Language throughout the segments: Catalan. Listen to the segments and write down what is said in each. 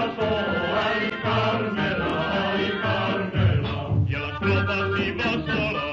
pasó, ay Carmela, ay Carmela, i a les tropes iba sola,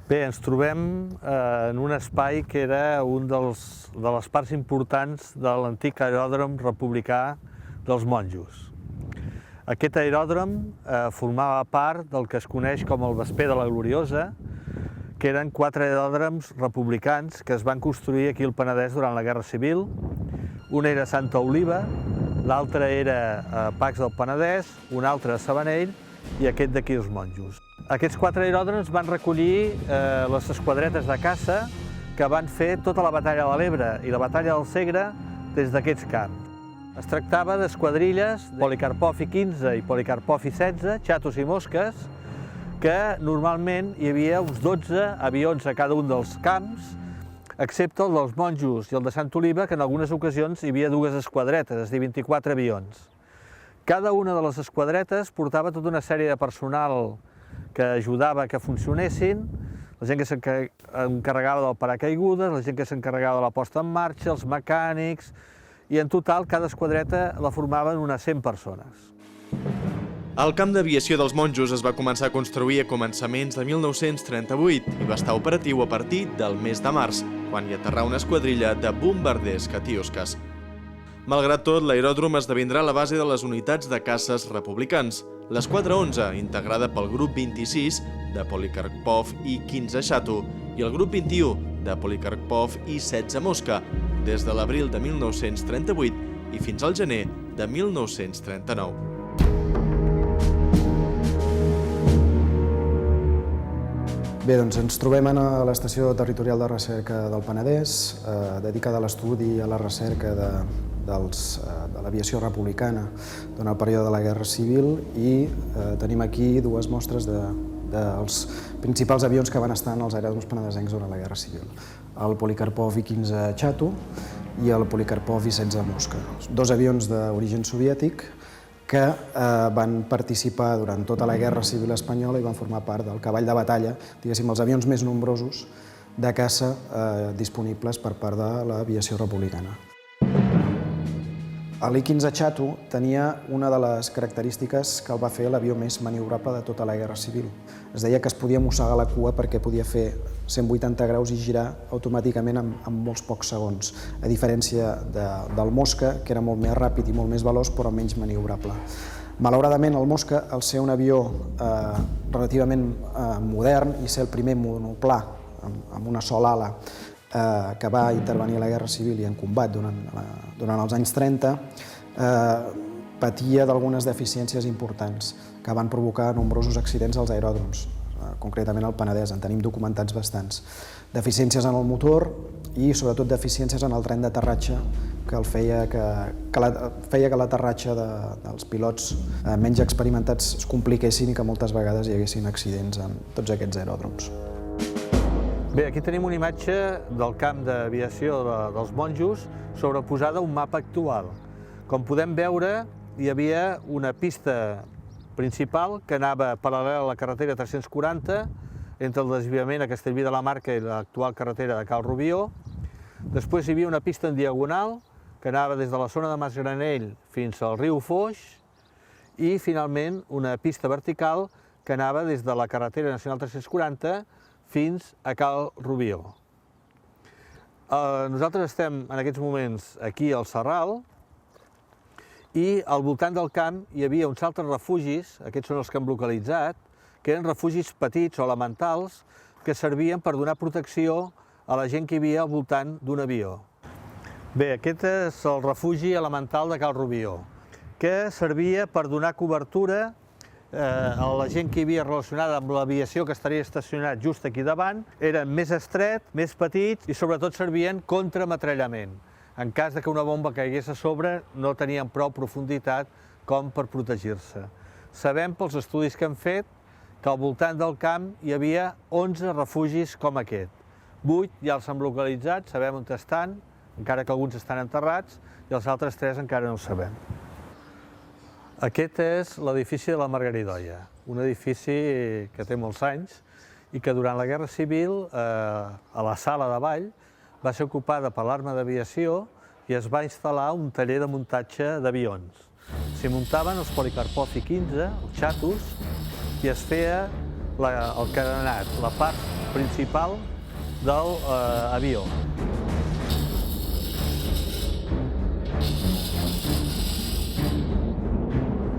Bé, ens trobem en un espai que era de les parts importants de l'antic aeròdrom republicà dels Monjos. Aquest aeròdrom formava part del que es coneix com el Vesper de la Gloriosa, que eren 4 aeròdroms republicans que es van construir aquí al Penedès durant la Guerra Civil. Un era a Santa Oliva, l'altre era a Pacs del Penedès, un altre a Sabanell i aquest d'aquí els Monjos. Aquests 4 aeròdroms van recollir les esquadretes de caça que van fer tota la batalla de l'Ebre i la batalla del Segre des d'aquests camps. Es tractava d'esquadrilles Polikarpov I-15 i Polikarpov I-16, xatos i mosques, que normalment hi havia uns 12 avions a cada un dels camps, excepte el dels Monjos i el de Santa Oliva, que en algunes ocasions hi havia 2 esquadretes, és a dir, 24 avions. Cada una de les esquadretes portava tota una sèrie de personal que ajudava que funcionessin, la gent que s'encarregava del paracaigudes, la gent que s'encarregava de la posta en marxa, els mecànics, i en total cada esquadreta la formaven unes 100 persones. El camp d'aviació dels Monjos es va començar a construir a començaments de 1938 i va estar operatiu a partir del mes de març, quan hi aterrà una esquadrilla de bombarders Katiuskas. Malgrat tot, l'aeròdrom esdevindrà la base de les unitats de caces republicans. L'esquadra 11, integrada pel grup 26 de Polikarpov I-15 Xato i el grup 21 de Polikarpov I-16 Mosca, des de l'abril de 1938 i fins al gener de 1939. Bé, doncs ens trobem a l'Estació Territorial de Recerca del Penedès, dedicada a l'estudi i a la recerca de l'aviació republicana durant el període de la Guerra Civil i tenim aquí 2 mostres dels principals avions que van estar en els aeròdroms penedesencs durant la Guerra Civil. El Polikarpov I-15 Xato i el Polikarpov I-16 Mosca. 2 avions d'origen soviètic que van participar durant tota la Guerra Civil espanyola i van formar part del cavall de batalla, diguéssim, els avions més nombrosos de caça disponibles per part de l'aviació republicana. L'I-15 Xato tenia una de les característiques que el va fer l'avió més maniobrable de tota la Guerra Civil. Es deia que es podia mossegar la cua perquè podia fer 180 graus i girar automàticament en molts pocs segons, a diferència del Mosca, que era molt més ràpid i molt més veloç, però menys maniobrable. Malauradament, el Mosca, al ser un avió relativament modern i ser el primer monoplà amb una sola ala que va intervenir a la Guerra Civil i en combat durant els anys 30, patia d'algunes deficiències importants que van provocar nombrosos accidents als aeròdroms, concretament al Penedès, en tenim documentats bastants. Deficiències en el motor i sobretot deficiències en el tren d'aterratge que feia que l'aterratge dels pilots menys experimentats es compliquessin i que moltes vegades hi haguessin accidents en tots aquests aeròdroms. Bé, aquí tenim una imatge del camp d'aviació dels Monjos sobreposada a un mapa actual. Com podem veure, hi havia una pista principal que anava paral·lela a la carretera 340 entre el desviament a Castellví de la Marca i l'actual carretera de Cal Rubió. Després hi havia una pista en diagonal que anava des de la zona de Masgranell fins al riu Foix i, finalment, una pista vertical que anava des de la carretera nacional 340 fins a Cal Rubió. Nosaltres estem en aquests moments aquí al Serral i al voltant del camp hi havia uns altres refugis, aquests són els que hem localitzat, que eren refugis petits o elementals que servien per donar protecció a la gent que hi havia al voltant d'un avió. Bé, aquest és el refugi elemental de Cal Rubió, que servia per donar cobertura a la gent que hi havia relacionada amb l'aviació que estaria estacionat just aquí davant. Eren més estrets, més petits i sobretot servien contra ametrallament. En cas que una bomba caigués a sobre no tenien prou profunditat com per protegir-se. Sabem pels estudis que hem fet que al voltant del camp hi havia 11 refugis com aquest. 8 ja els hem localitzat, sabem on estan, encara que alguns estan enterrats, i els altres 3 encara no ho sabem. Aquest és l'edifici de la Margaridoia, un edifici que té molts anys i que durant la Guerra Civil, a la sala de ball, va ser ocupada per l'arma d'aviació i es va instal·lar un taller de muntatge d'avions. S'hi muntaven els Policarpozi 15, els xatos, i es feia el carenat, la part principal de l'avió.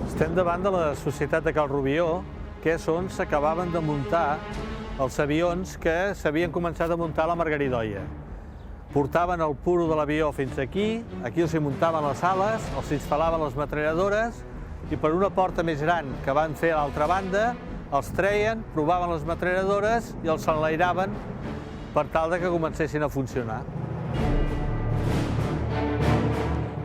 Estem davant de la Societat de Cal Rubió, que és on s'acabaven de muntar els avions que s'havien començat a muntar a la Margaridoia. Portaven el puro de l'avió fins aquí, aquí els hi muntaven les ales, els instal·laven les metralladores i per una porta més gran que van fer a l'altra banda, els treien, provaven les metralladores i els enlairaven per tal que comencessin a funcionar.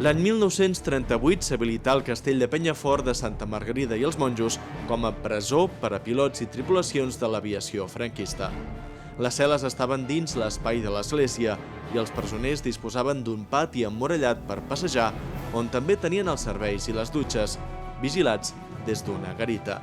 L'any 1938 s'habilità el castell de Penyafort de Santa Margarida i els Monjos com a presó per a pilots i tripulacions de l'aviació franquista. Les cel·les estaven dins l'espai de l'església i els presoners disposaven d'un pati emmurallat per passejar, on també tenien els serveis i les dutxes, vigilats des d'una garita.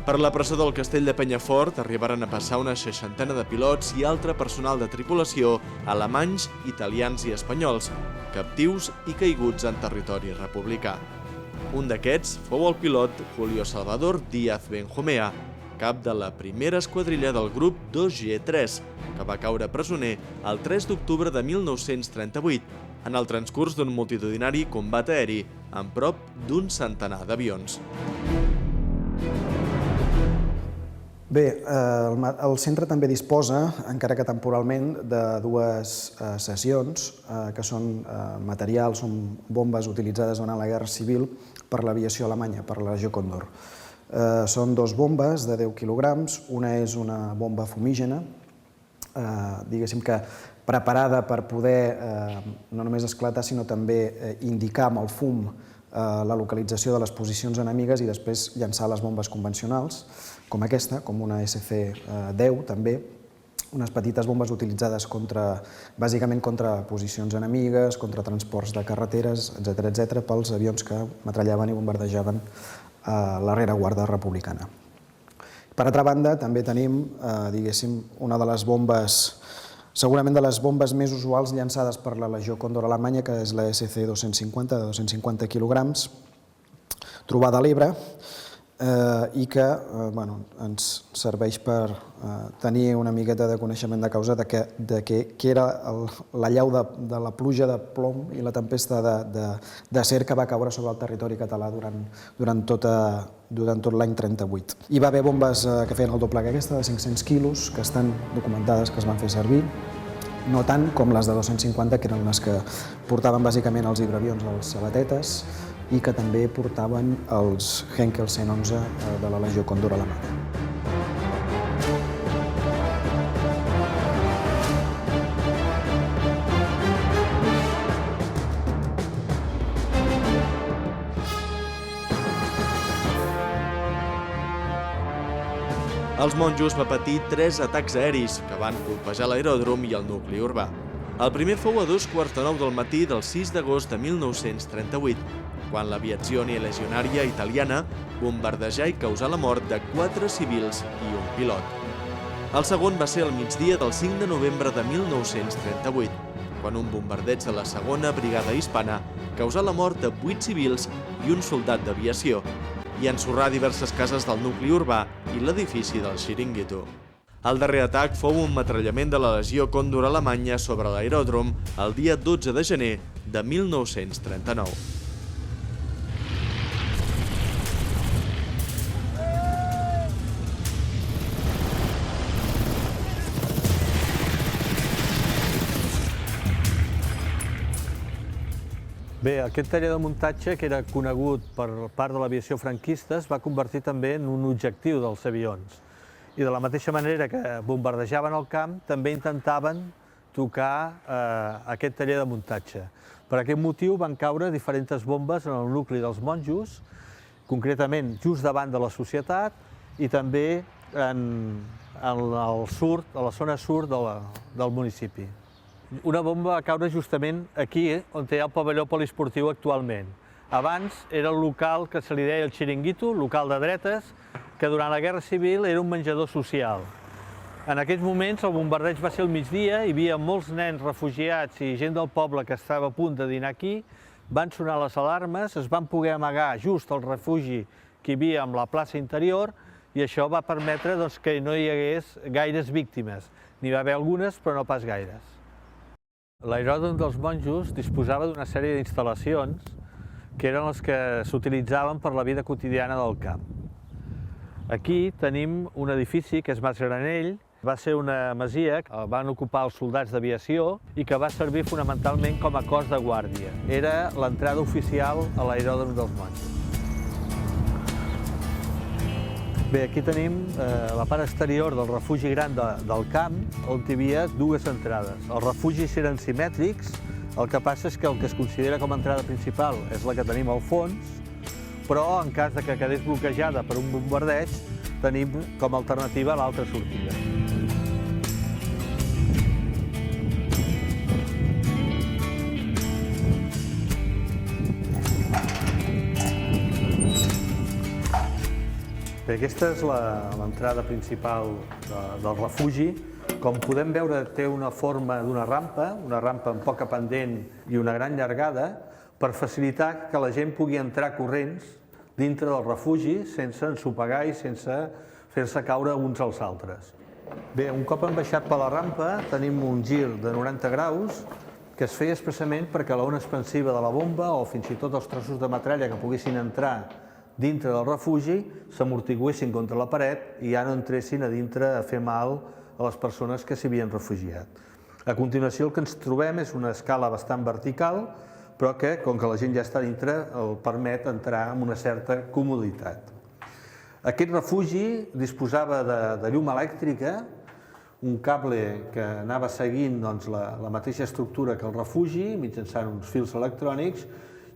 Per la presó del castell de Penyafort arribaren a passar una 60ena de pilots i altre personal de tripulació alemanys, italians i espanyols, captius i caiguts en territori republicà. Un d'aquests fou el pilot Julio Salvador Díaz Benjumea, cap de la primera esquadrilla del grup 2G3, que va caure presoner el 3 d'octubre de 1938 en el transcurs d'un multitudinari combat aeri amb prop d'un centenar d'avions. Bé, el centre també disposa, encara que temporalment, de dues sessions, que són materials, són bombes utilitzades durant la Guerra Civil per l'aviació alemanya, per la Legió Còndor. Són dues bombes de 10 quilograms, una és una bomba fumígena, diguéssim que preparada per poder no només esclatar, sinó també indicar amb el fum la localització de les posicions enemigues i després llançar les bombes convencionals, com aquesta, com una SC-10 també, unes petites bombes utilitzades bàsicament contra posicions enemigues, contra transports de carreteres, etc., pels avions que metrallaven i bombardejaven la rereguarda republicana. Per altra banda, també tenim, diguéssim, una de les bombes, segurament de les bombes més usuals llançades per la Legió Còndor alemanya, que és la SC-250, de 250 quilograms, trobada a l'Ebre, i que ens serveix per tenir una miqueta de coneixement de causa de què era l'allau de la pluja de plom i la tempesta d'acer que va caure sobre el territori català durant tot l'any 38. Hi va haver bombes que feien el doble que aquesta, de 500 quilos, que estan documentades, que es van fer servir, no tant com les de 250, que eren les que portaven bàsicament els hidroavions, els sabatetes, i que també portaven els Henkel 111 de la Legió Còndor alemanya. Els Monjos va patir 3 atacs aeris que van colpejar l'aeròdrom i el nucli urbà. El primer fou a 2:15 del matí del 6 d'agost de 1938, quan l'aviació legionària italiana bombardejà i causà la mort de 4 civils i un pilot. El segon va ser al migdia del 5 de novembre de 1938, quan un bombardeig de la segona brigada hispana causà la mort de 8 civils i un soldat d'aviació, i ensorrà diverses cases del nucli urbà i l'edifici del xiringuito. El darrer atac fou un metrallament de la Legió Còndor alemanya sobre l'aeròdrom el dia 12 de gener de 1939. Bé, aquest taller de muntatge, que era conegut per part de l'aviació franquista, es va convertir també en un objectiu dels avions. I de la mateixa manera que bombardejaven el camp, també intentaven tocar aquest taller de muntatge. Per aquest motiu van caure diferents bombes en el nucli dels Monjos, concretament just davant de la societat i també en el sud, a la zona sud del municipi. Una bomba va caure justament aquí, on hi ha el pavelló poliesportiu actualment. Abans era el local que se li deia el xiringuito, local de dretes, que durant la Guerra Civil era un menjador social. En aquells moments el bombardeig va ser al migdia, hi havia molts nens refugiats i gent del poble que estava a punt de dinar aquí, van sonar les alarmes, es van poder amagar just al refugi que hi havia amb la plaça interior i això va permetre que no hi hagués gaires víctimes. N'hi va haver algunes, però no pas gaires. L'aeròdrom dels monjos disposava d'una sèrie d'instal·lacions que eren les que s'utilitzaven per la vida quotidiana del camp. Aquí tenim un edifici que és Mas Granell. Va ser una masia que van ocupar els soldats d'aviació i que va servir fonamentalment com a cos de guàrdia. Era l'entrada oficial a l'aeròdrom dels monjos. Bé, aquí tenim la part exterior del refugi gran del camp, on hi havia dues entrades. Els refugis eren simètrics, el que passa és que el que es considera com a entrada principal és la que tenim al fons, però en cas que quedés bloquejada per un bombardeig, tenim com a alternativa l'altra sortida. Bé, aquesta és l'entrada principal del refugi. Com podem veure, té una forma d'una rampa amb poca pendent i una gran llargada, per facilitar que la gent pugui entrar corrents dintre del refugi sense ensopegar i sense fer-se caure uns als altres. Bé, un cop hem baixat per la rampa, tenim un gir de 90 graus que es feia expressament perquè l'ona expansiva de la bomba o fins i tot els trossos de metralla que poguessin entrar dintre del refugi s'amortiguessin contra la paret i ja no entressin a dintre a fer mal a les persones que s'hi havien refugiat. A continuació el que ens trobem és una escala bastant vertical, però que, com que la gent ja està dintre, el permet entrar amb una certa comoditat. Aquest refugi disposava de llum elèctrica, un cable que anava seguint la mateixa estructura que el refugi, mitjançant uns fils electrònics,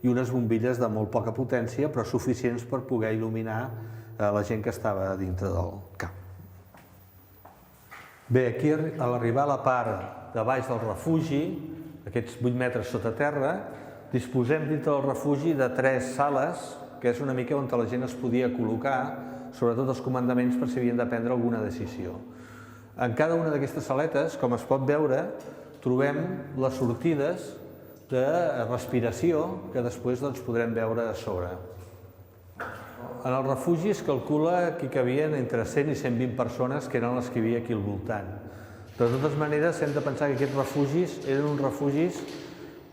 i unes bombilles de molt poca potència, però suficients per poder il·luminar la gent que estava dintre del camp. Bé, aquí a l'arribar a la part de baix del refugi, aquests 8 metres sota terra, disposem dintre del refugi de 3 sales, que és una mica on la gent es podia col·locar, sobretot els comandaments per si havien de prendre alguna decisió. En cada una d'aquestes saletes, com es pot veure, trobem les sortides de respiració que després podrem veure a sobre. En el refugi es calcula que hi cabien entre 100 i 120 persones, que eren les que hi havia aquí al voltant. De totes maneres, hem de pensar que aquests refugis eren uns refugis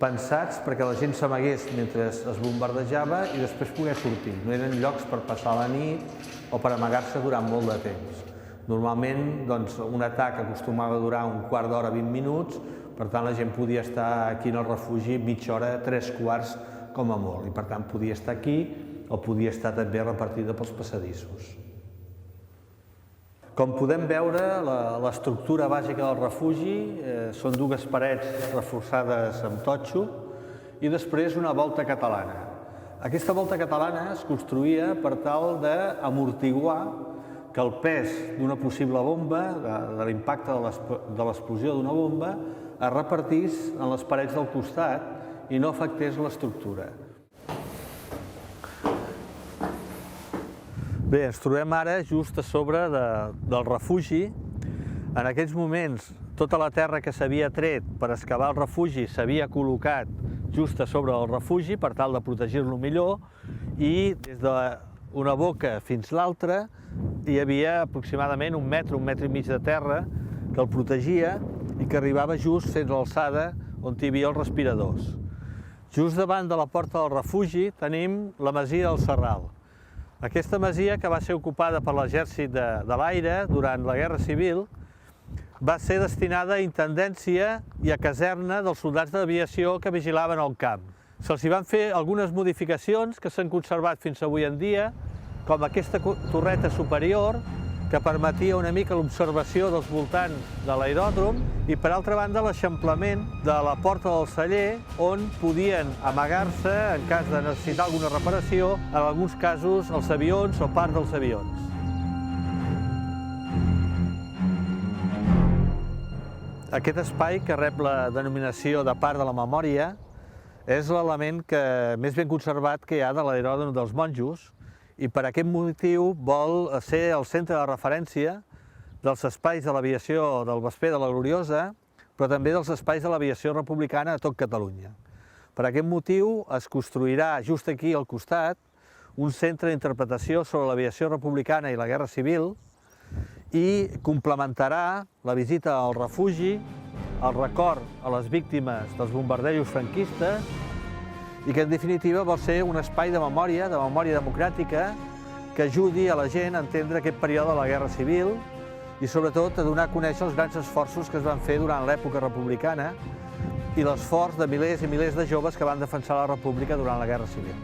pensats perquè la gent s'amagués mentre es bombardejava i després pogués sortir. No eren llocs per passar la nit o per amagar-se durant molt de temps. Normalment, un atac acostumava a durar un quart d'hora, 20 minuts, per tant, la gent podia estar aquí en el refugi mitja hora, 3/4 com a molt, i per tant podia estar aquí o podia estar també repartida pels passadissos. Com podem veure, l'estructura bàsica del refugi són 2 parets reforçades amb totxo i després una volta catalana. Aquesta volta catalana es construïa per tal d'amortiguar que el pes d'una possible bomba, de l'impacte de l'explosió d'una bomba, es repartís en les parets del costat i no afectés l'estructura. Bé, ens trobem ara just a sobre del refugi. En aquests moments, tota la terra que s'havia tret per excavar el refugi s'havia col·locat just a sobre del refugi per tal de protegir-lo millor i des d'una boca fins l'altra hi havia aproximadament 1 metre, 1 metre i mig de terra que el protegia i que arribava just fins a l'alçada on hi havia els respiradors. Just davant de la porta del refugi tenim la masia del Serral. Aquesta masia, que va ser ocupada per l'exèrcit de l'aire durant la Guerra Civil, va ser destinada a intendència i a caserna dels soldats d'aviació que vigilaven el camp. Se'ls hi van fer algunes modificacions que s'han conservat fins avui en dia, com aquesta torreta superior, que permetia una mica l'observació dels voltants de l'aeròdrom i, per altra banda, l'eixamplament de la porta del celler, on podien amagar-se en cas de necessitar alguna reparació, en alguns casos els avions o part dels avions. Aquest espai, que rep la denominació de Parc de la Memòria, és l'element més ben conservat que hi ha de l'aeròdrom dels monjos, i per aquest motiu vol ser el centre de referència dels espais de l'aviació del Vesper de la Gloriosa, però també dels espais de l'aviació republicana a tot Catalunya. Per aquest motiu es construirà just aquí al costat un centre d'interpretació sobre l'aviació republicana i la Guerra Civil i complementarà la visita al refugi, el record a les víctimes dels bombardejos franquistes i que en definitiva vol ser un espai de memòria democràtica que ajudi a la gent a entendre aquest període de la Guerra Civil i sobretot a donar a conèixer els grans esforços que es van fer durant l'època republicana i l'esforç de milers i milers de joves que van defensar la República durant la Guerra Civil.